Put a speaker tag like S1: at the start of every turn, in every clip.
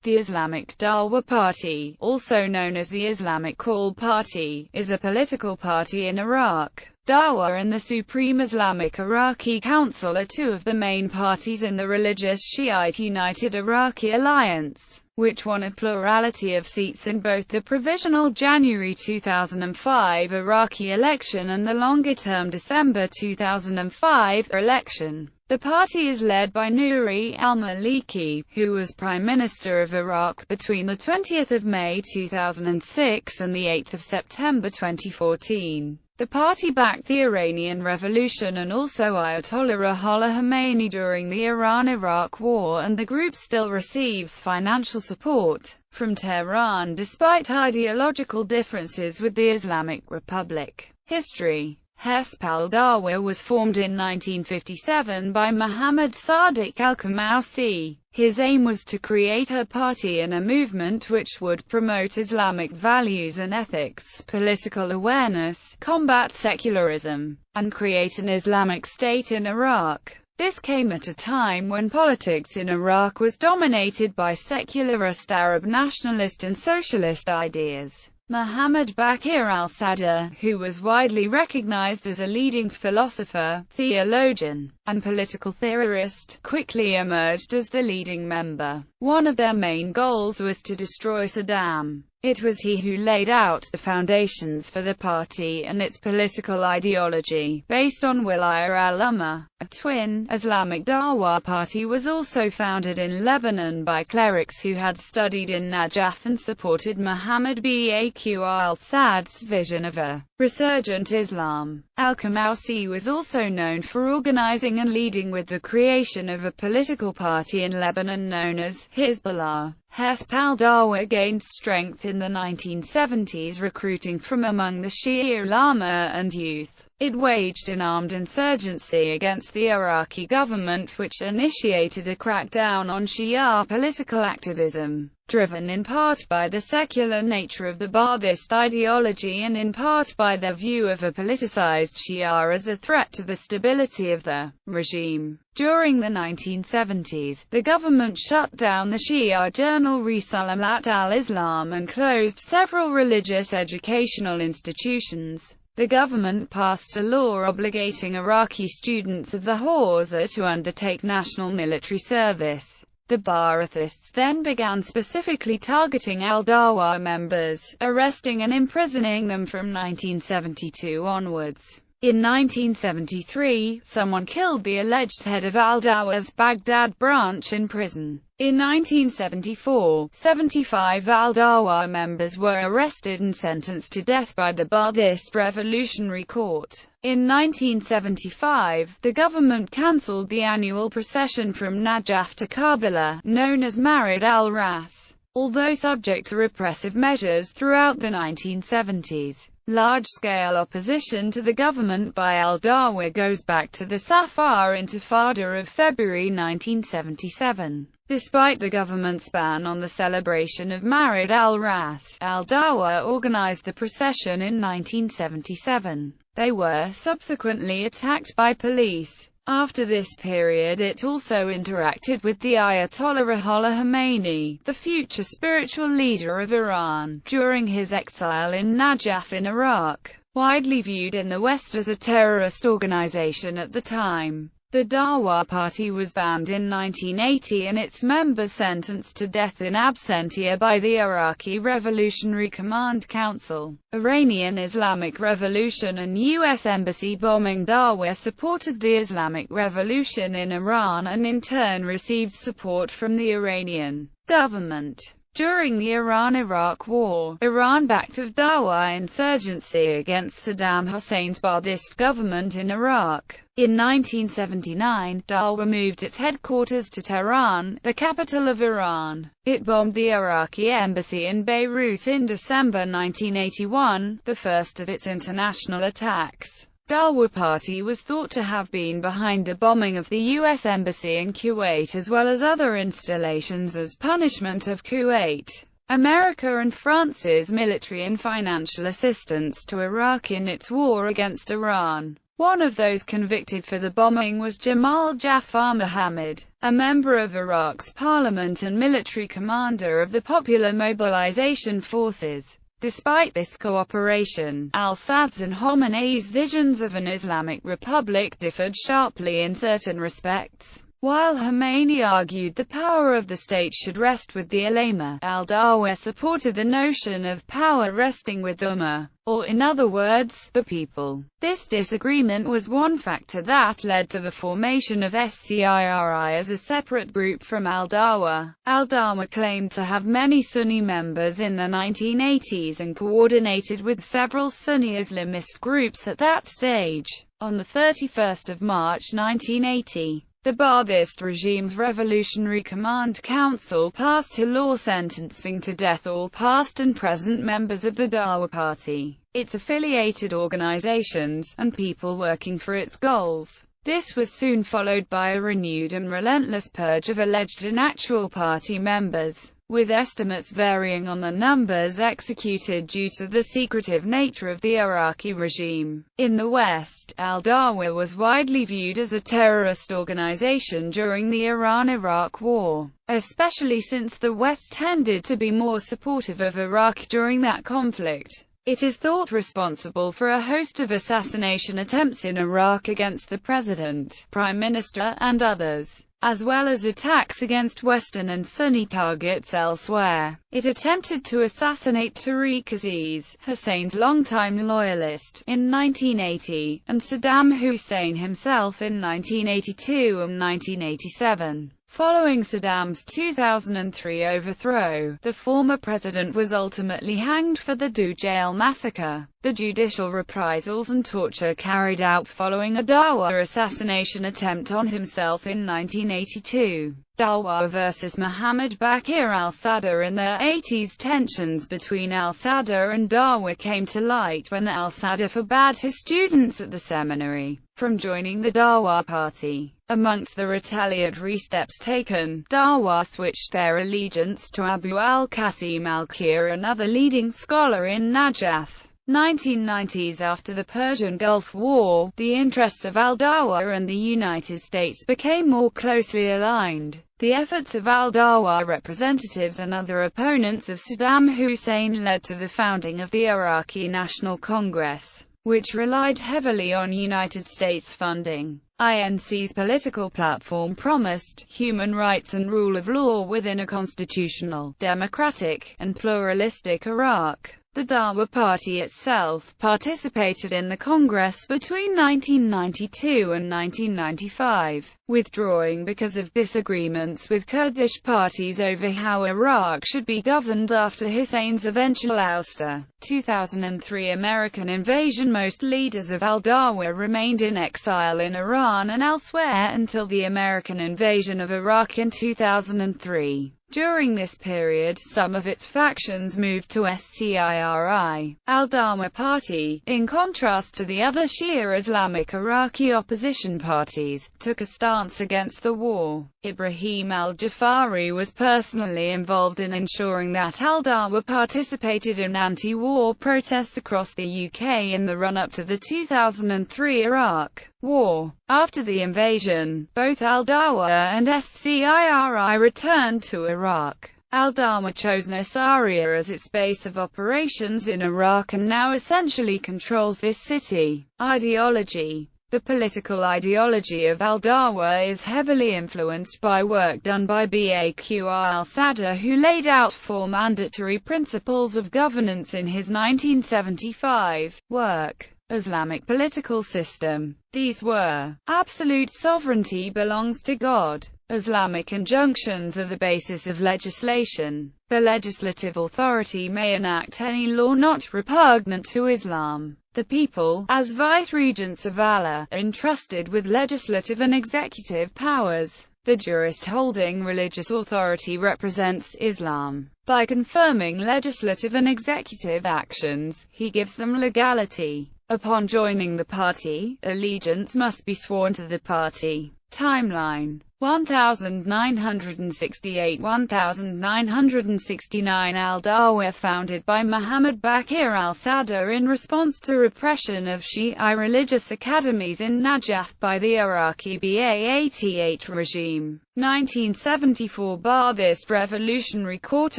S1: The Islamic Dawa Party, also known as the Islamic Call Party, is a political party in Iraq. Dawa and the Supreme Islamic Iraqi Council are two of the main parties in the religious Shiite United Iraqi Alliance, which won a plurality of seats in both the provisional January 2005 Iraqi election and the longer-term December 2005 election. The party is led by Nouri al-Maliki, who was Prime Minister of Iraq between the 20th of May 2006 and the 8th of September 2014. The party backed the Iranian Revolution and also Ayatollah Ruhollah Khomeini during the Iran-Iraq War, and the group still receives financial support from Tehran despite ideological differences with the Islamic Republic. History. Ḥizb Al-Dawa was formed in 1957 by Muhammad Sadiq al-Kamausi. His aim was to create a party and a movement which would promote Islamic values and ethics, political awareness, combat secularism, and create an Islamic state in Iraq. This came at a time when politics in Iraq was dominated by secularist Arab nationalist and socialist ideas. Muhammad Baqir al-Sadr, who was widely recognized as a leading philosopher, theologian, and political theorist, quickly emerged as the leading member. One of their main goals was to destroy Saddam. It was he who laid out the foundations for the party and its political ideology, based on Wilaya al-Ummah. A twin, Islamic Dawa Party was also founded in Lebanon by clerics who had studied in Najaf and supported Muhammad Baqir al-Sadr's vision of a resurgent Islam. Al-Kamausi was also known for organizing and leading with the creation of a political party in Lebanon known as Hezbollah. Ḥizb al-Dawa gained strength in the 1970s, recruiting from among the Shia ulama and youth. It waged an armed insurgency against the Iraqi government, which initiated a crackdown on Shia political activism, driven in part by the secular nature of the Ba'athist ideology and in part by their view of a politicized Shia as a threat to the stability of the regime. During the 1970s, the government shut down the Shia journal Risalat al-Islam and closed several religious educational institutions. The government passed a law obligating Iraqi students of the Hawza to undertake national military service. The Ba'athists then began specifically targeting al-Dawa members, arresting and imprisoning them from 1972 onwards. In 1973, someone killed the alleged head of al-Dawa's Baghdad branch in prison. In 1974, 75 al-Dawa members were arrested and sentenced to death by the Ba'athist Revolutionary Court. In 1975, the government cancelled the annual procession from Najaf to Karbala, known as Marid al-Ras. Although subject to repressive measures throughout the 1970s, large-scale opposition to the government by al-Dawa goes back to the Safar Intifada of February 1977. Despite the government's ban on the celebration of Marid al-Ras, al-Dawa organized the procession in 1977. They were subsequently attacked by police. After this period it also interacted with the Ayatollah Ruhollah Khomeini, the future spiritual leader of Iran, during his exile in Najaf in Iraq, widely viewed in the West as a terrorist organization at the time. The Dawa Party was banned in 1980 and its members sentenced to death in absentia by the Iraqi Revolutionary Command Council. Iranian Islamic Revolution and U.S. Embassy bombing. Dawa supported the Islamic Revolution in Iran and in turn received support from the Iranian government. During the Iran-Iraq War, Iran backed of Dawa insurgency against Saddam Hussein's Ba'athist government in Iraq. In 1979, Dawa moved its headquarters to Tehran, the capital of Iran. It bombed the Iraqi embassy in Beirut in December 1981, the first of its international attacks. Dawa Party was thought to have been behind the bombing of the U.S. Embassy in Kuwait as well as other installations as punishment of Kuwait, America and France's military and financial assistance to Iraq in its war against Iran. One of those convicted for the bombing was Jamal Jafar Mohammed, a member of Iraq's parliament and military commander of the Popular Mobilization Forces. Despite this cooperation, al-Assad's and Khomeini's visions of an Islamic republic differed sharply in certain respects. While Khomeini argued the power of the state should rest with the ulama, al-Dawa supported the notion of power resting with the ummah, or in other words, the people. This disagreement was one factor that led to the formation of SCIRI as a separate group from al-Dawa. Al-Dawa claimed to have many Sunni members in the 1980s and coordinated with several Sunni Islamist groups at that stage. On the 31st of March 1980, the Ba'athist regime's Revolutionary Command Council passed a law sentencing to death all past and present members of the Dawa Party, its affiliated organizations, and people working for its goals. This was soon followed by a renewed and relentless purge of alleged and actual party members, with estimates varying on the numbers executed due to the secretive nature of the Iraqi regime. In the West, al-Dawa was widely viewed as a terrorist organization during the Iran-Iraq War, especially since the West tended to be more supportive of Iraq during that conflict. It is thought responsible for a host of assassination attempts in Iraq against the president, prime minister, and others, as well as attacks against Western and Sunni targets elsewhere. It attempted to assassinate Tariq Aziz, Hussein's longtime loyalist, in 1980, and Saddam Hussein himself in 1982 and 1987. Following Saddam's 2003 overthrow, the former president was ultimately hanged for the Dou jail massacre. The judicial reprisals and torture carried out following a Dawa assassination attempt on himself in 1982. Dawa versus Muhammad Baqir al-Sadr. In the 80s, tensions between al-Sadr and Dawa came to light when al-Sadr forbade his students at the seminary from joining the Dawa Party. Amongst the retaliatory steps taken, Dawa switched their allegiance to Abu al-Qasim al-Kir, another leading scholar in Najaf. 1990s. After the Persian Gulf War, the interests of al-Dawa and the United States became more closely aligned. The efforts of al-Dawa representatives and other opponents of Saddam Hussein led to the founding of the Iraqi National Congress, which relied heavily on United States funding. INC's political platform promised human rights and rule of law within a constitutional, democratic, and pluralistic Iraq. The Dawa Party itself participated in the Congress between 1992 and 1995, withdrawing because of disagreements with Kurdish parties over how Iraq should be governed after Hussein's eventual ouster. 2003 American invasion. Most leaders of al-Dawa remained in exile in Iran and elsewhere until the American invasion of Iraq in 2003. During this period, some of its factions moved to SCIRI. Al-Dawa Party, in contrast to the other Shia Islamic Iraqi opposition parties, took a stance against the war. Ibrahim al-Jafari was personally involved in ensuring that al-Dawa participated in anti-war protests across the UK in the run-up to the 2003 Iraq War. After the invasion, both al-Dawa and SCIRI returned to Iraq. Al-Dawa chose Nasiriyah as its base of operations in Iraq and now essentially controls this city. Ideology. The political ideology of al-Dawa is heavily influenced by work done by Baqir al-Sadr, who laid out 4 mandatory principles of governance in his 1975 work, Islamic Political System. These were: absolute sovereignty belongs to God. Islamic injunctions are the basis of legislation. The legislative authority may enact any law not repugnant to Islam. The people, as vice-regents of Allah, are entrusted with legislative and executive powers. The jurist holding religious authority represents Islam. By confirming legislative and executive actions, he gives them legality. Upon joining the party, allegiance must be sworn to the party. Timeline 1968–1969 Al-Dawa founded by Muhammad Baqir al-Sadr in response to repression of Shi'i religious academies in Najaf by the Iraqi Ba'ath regime. 1974 Ba'athist Revolutionary Court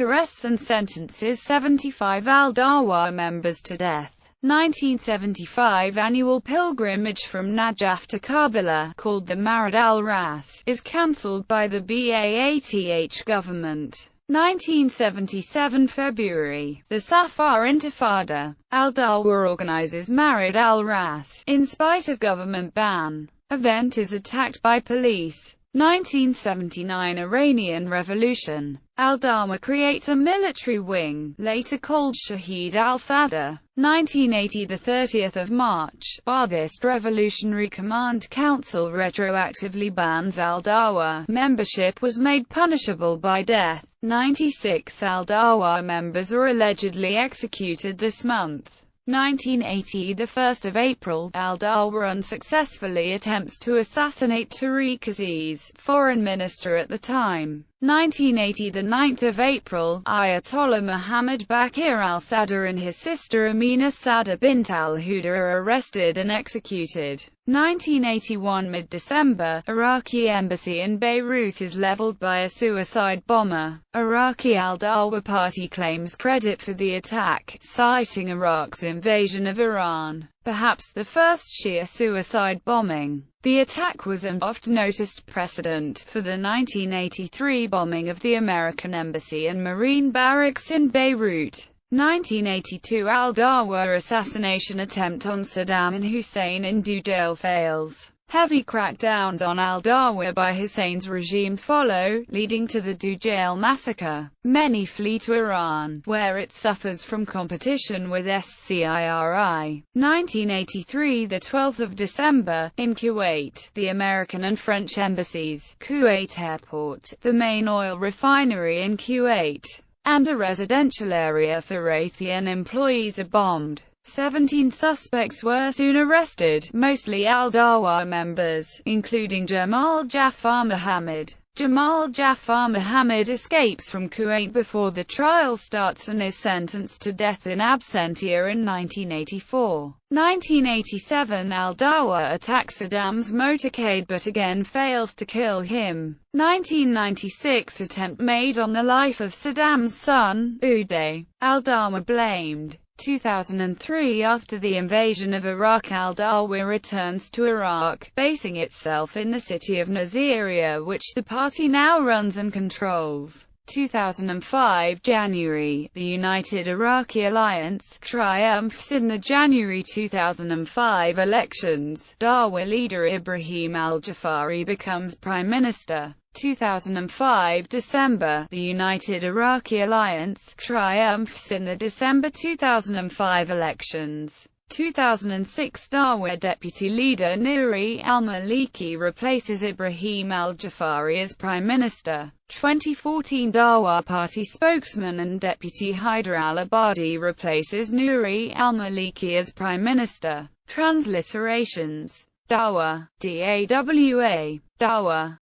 S1: arrests and sentences 75 Al-Dawa members to death. 1975 annual pilgrimage from Najaf to Karbala, called the Marad al-Ras, is cancelled by the Ba'ath government. 1977 February, the Safar Intifada. Al-Dawa organizes Marad al-Ras, in spite of government ban. Event is attacked by police. 1979 Iranian Revolution. Al-Dawa creates a military wing, later called Shahid al-Sadr. 1980 the 30th of March, Ba'athist Revolutionary Command Council retroactively bans Al-Dawa. Membership was made punishable by death. 96 Al-Dawa members are allegedly executed this month. 1980 the 1st of April, Al-Dawa unsuccessfully attempts to assassinate Tariq Aziz, foreign minister at the time. 1980 the 9th of April, Ayatollah Muhammad Baqir al-Sadr and his sister Amina Sadr bint al-Huda are arrested and executed. 1981 mid-December, Iraqi embassy in Beirut is leveled by a suicide bomber. Iraqi Al-Dawa Party claims credit for the attack, citing Iraq's invasion of Iran, perhaps the first Shia suicide bombing. The attack was an oft-noticed precedent for the 1983 bombing of the American embassy and Marine barracks in Beirut. 1982 Al-Dawa assassination attempt on Saddam Hussein in Dujail fails. Heavy crackdowns on Al-Dawa by Hussein's regime follow, leading to the Dujail massacre. Many flee to Iran, where it suffers from competition with SCIRI. 1983 the 12th of December, in Kuwait, the American and French embassies, Kuwait Airport, the main oil refinery in Kuwait, and a residential area for Raytheon employees are bombed. 17 suspects were soon arrested, mostly Al-Dawa members, including Jamal Jafar Mohammed. Jamal Jafar Mohammed escapes from Kuwait before the trial starts and is sentenced to death in absentia in 1984. 1987 Al-Dawa attacks Saddam's motorcade but again fails to kill him. 1996 attempt made on the life of Saddam's son, Uday. Al-Dawa blamed. 2003 After the invasion of Iraq, Al-Dawa returns to Iraq, basing itself in the city of Nasiriyah, which the party now runs and controls. 2005 January, the United Iraqi Alliance triumphs in the January 2005 elections. Dawa leader Ibrahim al-Jafari becomes prime minister. 2005 December, the United Iraqi Alliance triumphs in the December 2005 elections. 2006 Dawa deputy leader Nouri al-Maliki replaces Ibrahim al-Jafari as prime minister. 2014 Dawa party spokesman and deputy Haider al-Abadi replaces Nouri al-Maliki as prime minister. Transliterations. Dawa, D-A-W-A, Dawa.